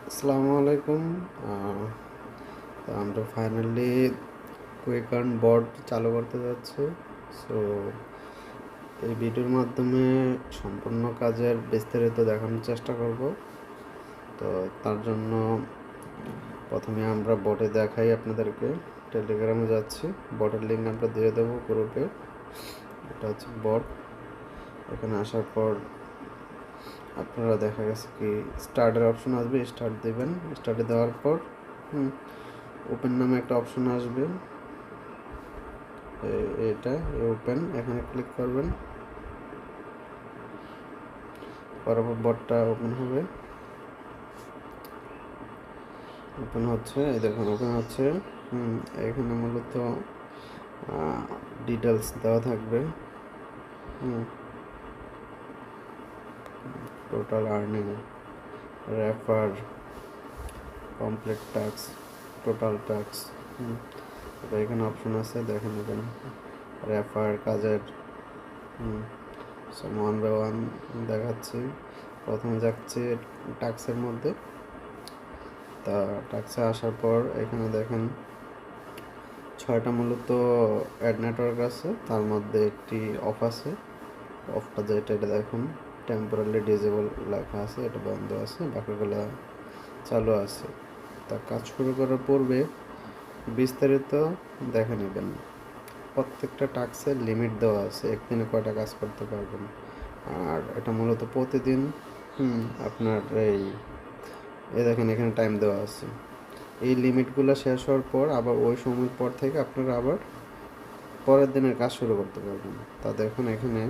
আসসালামু আলাইকুম। তো আমরা ফাইনালি কুইক আর্ন বট চালু করতে যাচ্ছি। সো এই ভিডিওর মাধ্যমে সম্পূর্ণ কাজের বিস্তারিত দেখানোর চেষ্টা করব। তো তার জন্য প্রথমে আমরা বটে দেখাই আপনাদেরকে। টেলিগ্রামে যাচ্ছি, বটের লিঙ্ক আমরা দিয়ে দেবো গ্রুপে। এটা হচ্ছে বট। এখানে আসার পর আপনারা দেখা গেছে কি স্টার্টের অপশন আসবে, স্টার্ট দেবেন। স্টার্টে দেওয়ার পর ওপেন নামে একটা অপশন আসবে, এটা ওপেন, এখানে ক্লিক করবেন। পরপর বটটা ওপেন হবে, ওপেন হচ্ছে, এই দেখুন ওপেন হচ্ছে। এখানে মূলত ডিটেলস দেওয়া থাকবে। Total earning, refer, complete task, total task. এখানে অপশন আছে, দেখে নেবেন। রেফার কাজের ওয়ান বাই ওয়ান দেখাচ্ছি। প্রথমে যাচ্ছি টাস্কের মধ্যে। তা টাস্কে আসার পর এখানে দেখেন 6টা মূলত অ্যাড নেটওয়ার্ক আছে, তার মধ্যে একটি অফ আছে। অফটা যেটা, এটা দেখুন টেম্পোরারি ডিজেবল লেখা আছে, এটা বন্ধ আছে, বাকিগুলো চালু আছে। তা কাজ শুরু করার পূর্বে বিস্তারিত দেখে নেবেন। প্রত্যেকটা টাস্কের লিমিট দেওয়া আছে, একদিনে কয়টা কাজ করতে পারবেন। আর এটা মূলত প্রতিদিন আপনার দেখেন এখানে টাইম দেওয়া আছে। এই লিমিটগুলো শেষ হওয়ার পর আবার ওই সময়ের পর থেকে আপনারা আবার পরের দিনের কাজ শুরু করতে পারবেন। তা দেখুন এখানে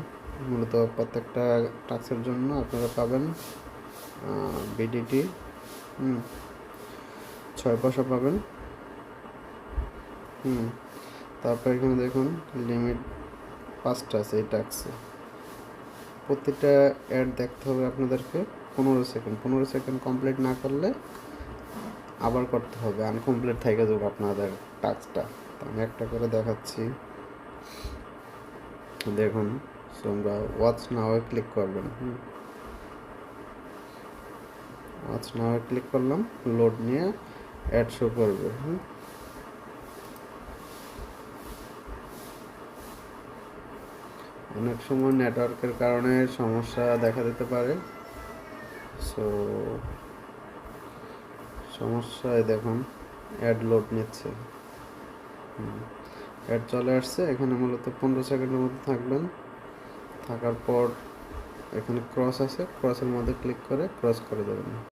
মূলত প্রত্যেকটা টাস্কের জন্য আপনারা পাবেন বিডিটি 6 পয়সা পাবেন। তারপর এখানে দেখুন লিমিট 5টা আছে এই টাস্কে। প্রতিটা অ্যাড দেখতে হবে আপনাদেরকে 15 সেকেন্ড কমপ্লিট না করলে আবার করতে হবে, আনকমপ্লিট থেকে যাবে আপনাদের টাস্কটা। তো আমি একটা করে দেখাচ্ছি, দেখুন। সো আমরা ওয়াচ নাও ক্লিক করবেন। ওয়াচ নাও ক্লিক করলাম, লোড নিয়ে অ্যাড শো করবে। অনেক সময় নেটওয়ার্কের কারণে সমস্যা দেখা দিতে পারে। সো সমস্যায় দেখুন অ্যাড লোড নিচ্ছে, অ্যাড চলে আসছে। এখানে মূলত 15 সেকেন্ডের মধ্যে থাকবেন। থাকার পর এখানে ক্রস আছে, ক্রসের মধ্যে ক্লিক করে ক্রস করে দেবেন।